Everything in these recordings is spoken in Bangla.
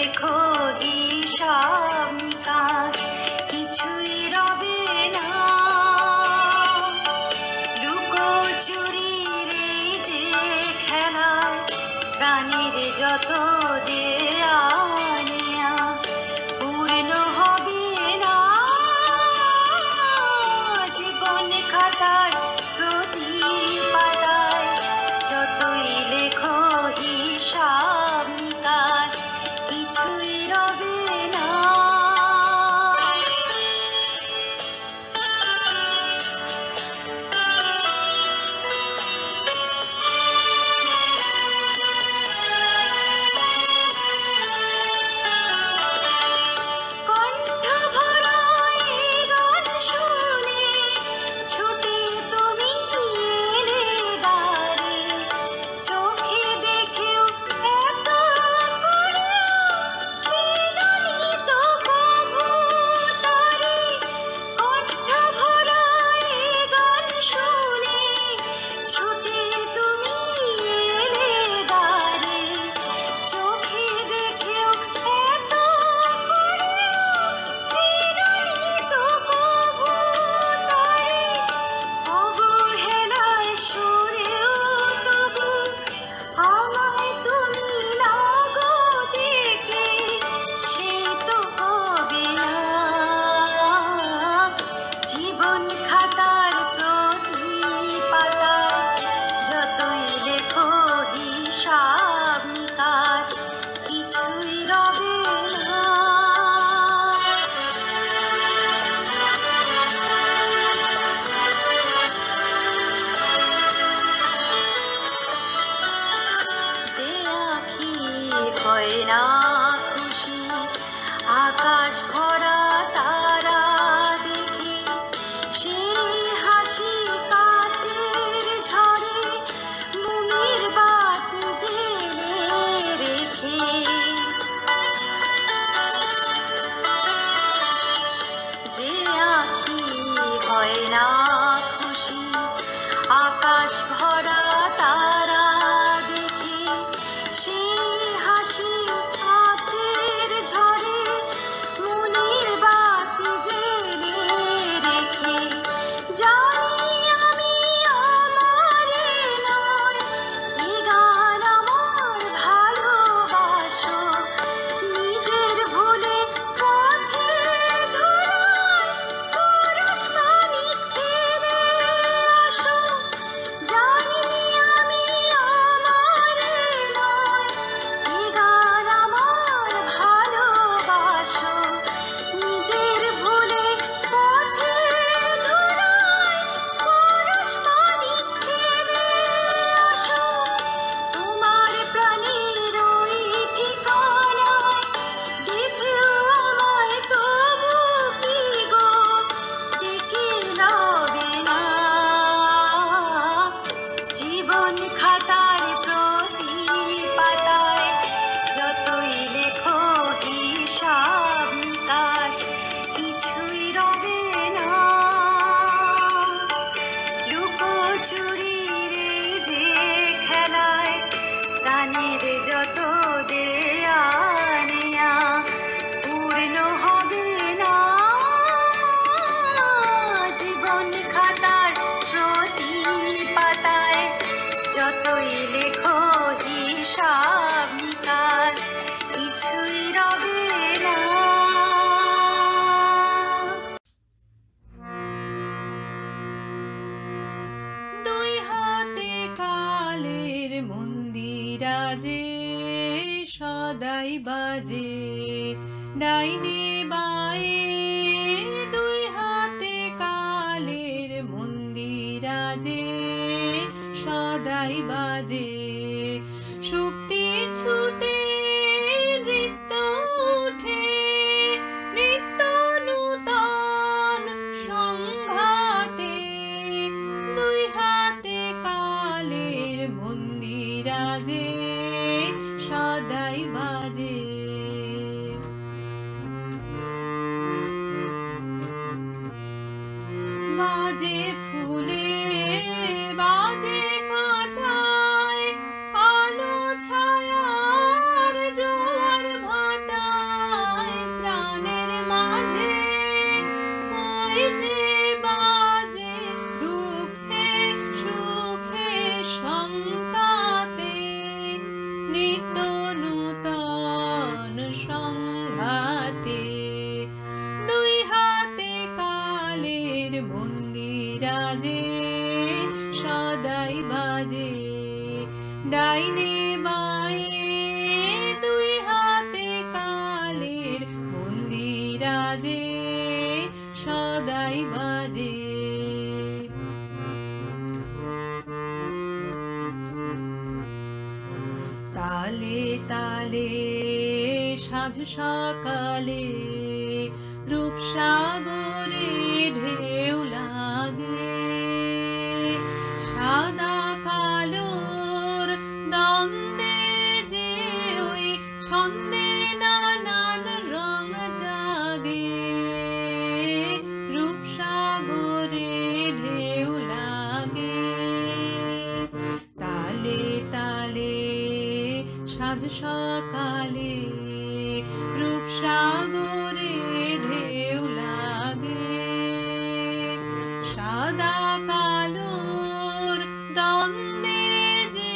লেখো হিসাব নিকাশ কিছুই রবে না। লুকোচুরির এই যে খেলায় প্রাণীর যত দেয়া নেয়া পূর্ণ হবে না। জীবন খাতার প্রতি পাতায় যতই লেখো হিসাব নিকাশ কিছুই রবে না। আকাশ ভরা তারা দেখে সেই হাসি কাচের ঝড়ে মুনির বাত জেলে রেখে। যে আঁখি হয় না খুশি আকাশ ভরা তারা দেখে সেই হাসি কাচের ঝড়ে মুনির বাত জেলে রেখে। জানি আমি আমারে নয় এ গান আমার ভালোবাসো নিজের ভুলে পথের ধুলায় পরশমণি ফেলে আসো। জানি আমি আমারে নয় এ গান আমার ভালোবাসো নিজের ভুলে পথের ধুলায় পরশমণি ফেলে আসো। তোমার প্রাণের ওই ঠিকানায় দেখেও আমায় তবু কি গো দেখে লবে না। জীবন খাতার প্রতি পাতায় যতই লেখো হিসাব নিকাশ কিছুই রবে না। লুকোচুরির এই যে খেলায় প্রাণীর যত দেয়া নেয়া পূর্ণ হবে না। জীবন খাতার প্রতি পাতায় যতই লেখো হিসাব নিকাশ কিছুই রবে না। দুই হাতে কালের মন্দিরাজে সদাই বাজে ডাইনে বায়ে। দুই হাতে কালের মন্দিরাজে সদাই বাজে শুক্তি ছুটে নৃত্য উঠে নিত্য নূতন সংঘাতে। দুই হাতে কালের মন্দিরাজে সদাই বাজে। বাজে ফুলে বাজে কাঁটা বাজে সদাই বাজে। তালে তালে সাঁঝ সকালে রূপসাগরে ঢেউ লাগে, সাদা কালোর দ্বন্দ্বে যে ওই ছন্দে নানান রং জাগে। রূপসাগরে ঢেউ লাগে, তালে তালে সাঁঝ সকালে রূপসাগরে ঢেউ লাগে, সাদা কালোর দ্বন্দ্বে যে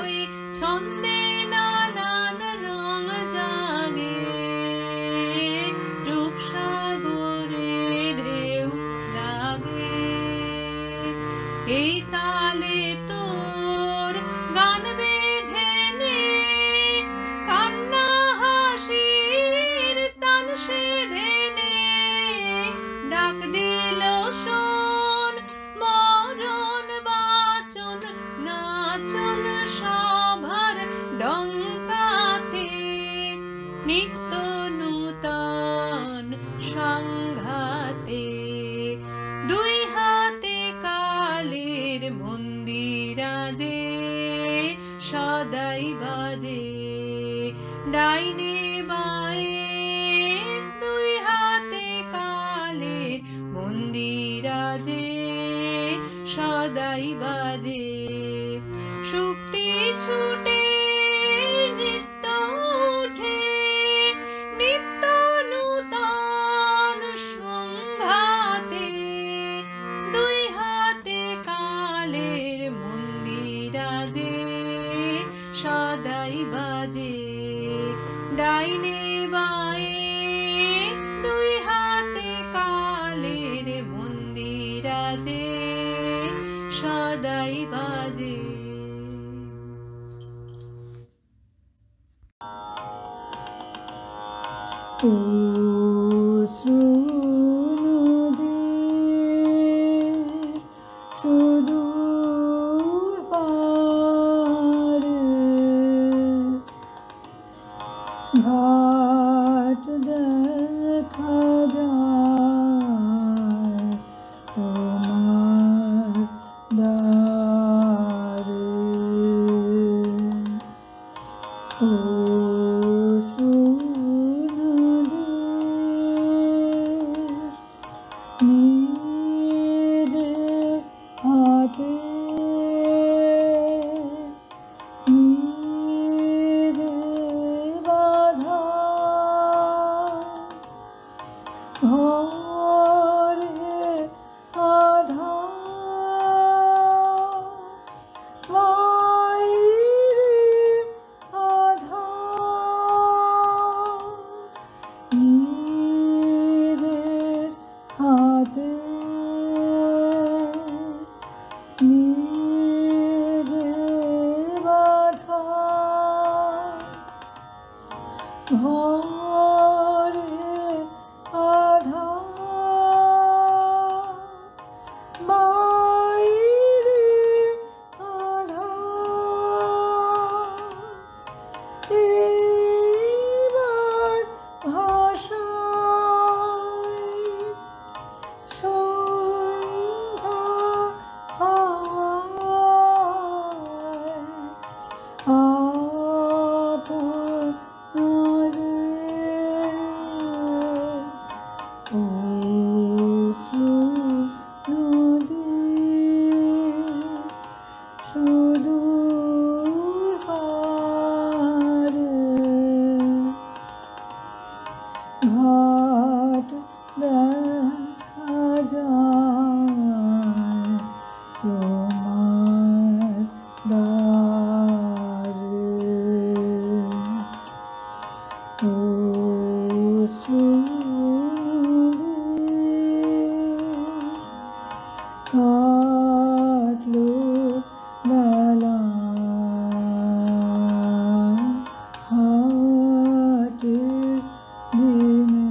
ওই ছন্দে নানান রং জাগে। রূপসাগরে ঢেউ লাগে, এই তালে তোর গান বেঁধে নে, কান্না হাসির তান সেধে নে। ডাক দিল শোন মরণ বাচন নাচন সভার ডঙ্কাতে, নিত্য নূতন সংঘাতে। দুই হাতে কালের মন্দিরাজে সদাই বাজে ডাইনে বায়ে। দুই হাতে কালের মন্দিরাজে সদাই বাজে, শুক্তি ছুটে নৃত্য উঠে, নিত্য নূতন সংঘাতে। দুই হাতে কালের মন্দিরাজে সদাই বাজে ডাইনে বায়ে। দুই হাতে কালের মন্দিরাজে সদাই বাজে। ও শ্রুনদীর সুদূর পারে ঘাট দেখা যায় তোমার দ্বারে। ও নিজের হাতে নিজে বাধা ঘরে আধার, বাইরে আধার। নিজের হাতে নিজে বাধা ঘরে আধার, বাইরে আধার। এইবার ভাষায় সন্ধ্যা হাওয়ায় আপনারে। ও শ্রুনদীর সুদূর পারে ঘাট দেখা যায় তোমার দ্বারে। ও শ্রুনদীর কাটলো বেলা হাটের দিনে।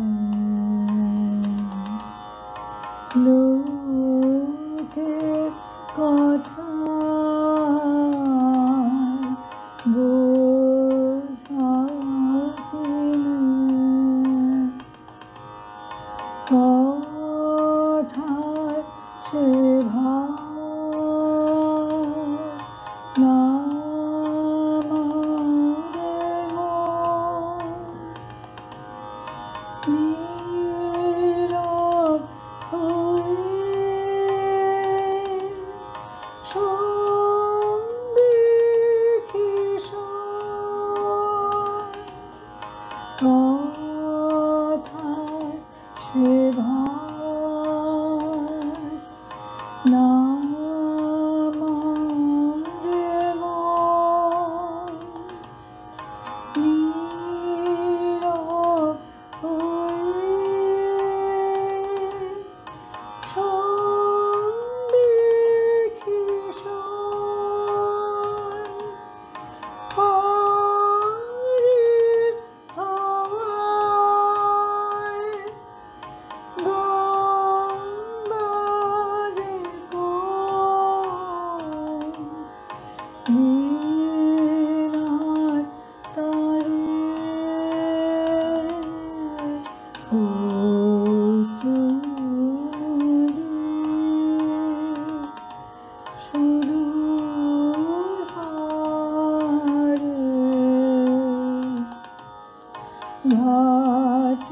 ঘাট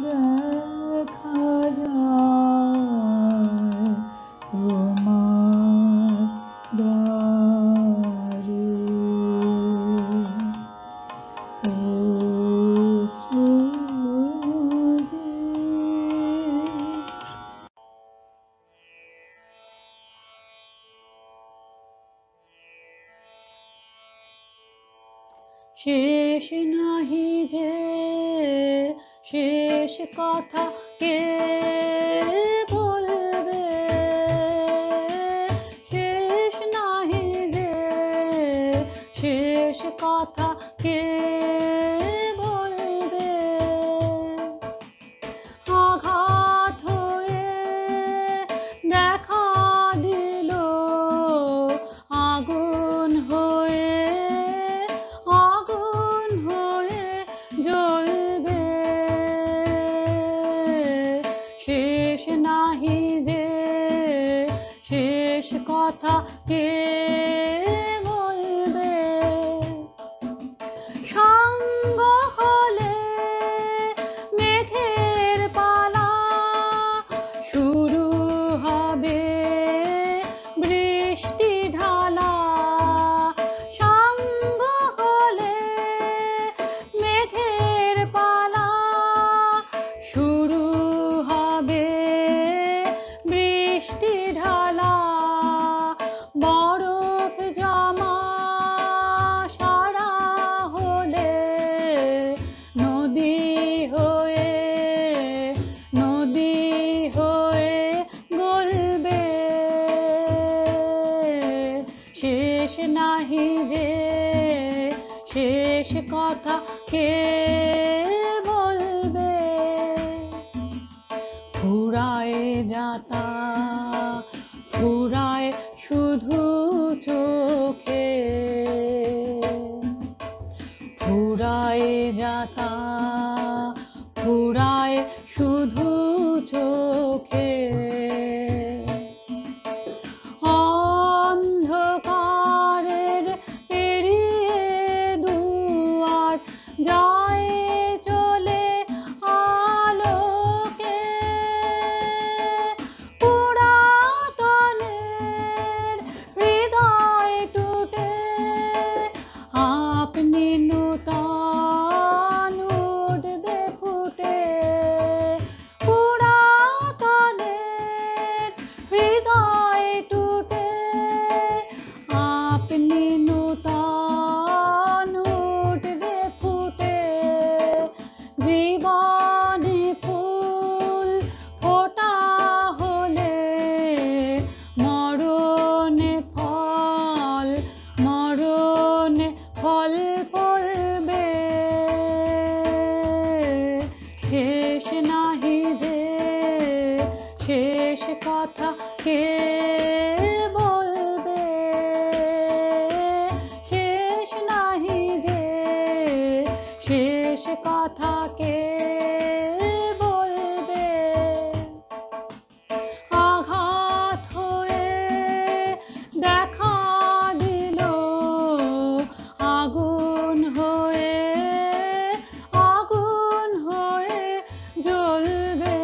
দেখা যায় তোমার দ্বারে। ও শেষ নাহি যে শেষ কথা কে বলবে, শেষ নাহি যে শেষ কথা কে বলবে। আঘাত হয়ে দেখা দিল আগুন হয়ে, আগুন হয়ে জ্বলবে। শেষ নাহি যে শেষ কথা কে বলবে। সঙ্গ হলে মেঘের পালা, শুরু হবে বৃষ্টি ঢালা। সঙ্গ হলে মেঘের পালা, শুরু হবে বৃষ্টি ঢালা। বরফ জমা সারা হলে নদী হয়ে, নদী হয়ে গলবে। শেষ নাহি যে শেষ কথা কে বলবে। ফুরায় যাতা ফুরায় শুধু চোখে, ফুরায় যাতা ফুরায় শুধু চোখে। অন্ধকারের পেরিয়ে দুয়ার যায় চলে আলোকে। পুরাতনের হৃদয় টুটে আপনি নূতন উঠবে ফুটে। পুরাতনের হৃদয় টুটে আপনি নূতন উঠবে ফুটে। জীবনে ফুল ফোটা হলে মরণে ফল, মরণে ফল ফলবে। শেষ নাহি যে শেষ কথা কে বলবে। শেষ নাহি যে শেষ কথা কে বলবে। আঘাত হয়ে দেখা দিল আগুন হয়ে, আগুন হয়ে জ্বলবে।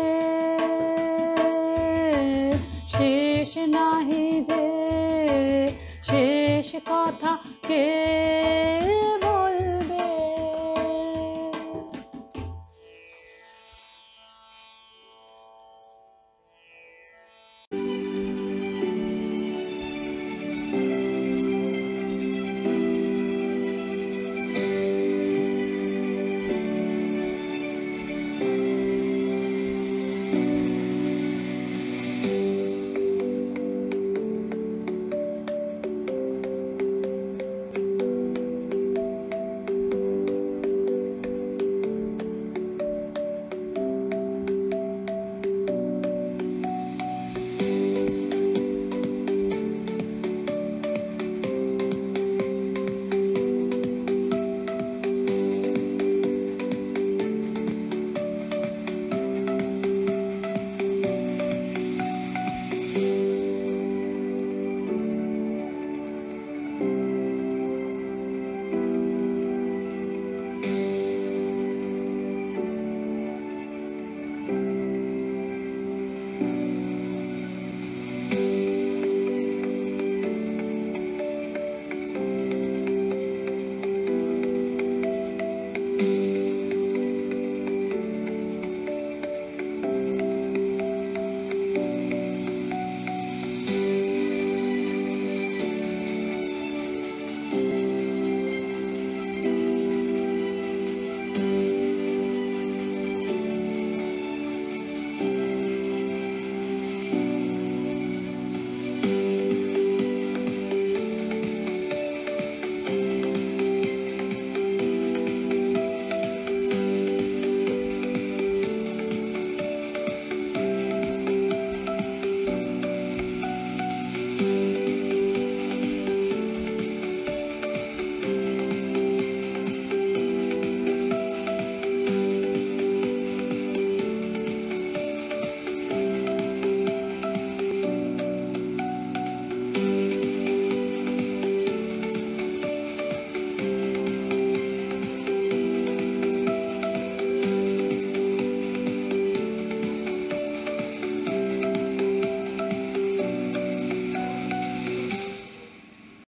শেষ নাহি যে শেষ কথা কে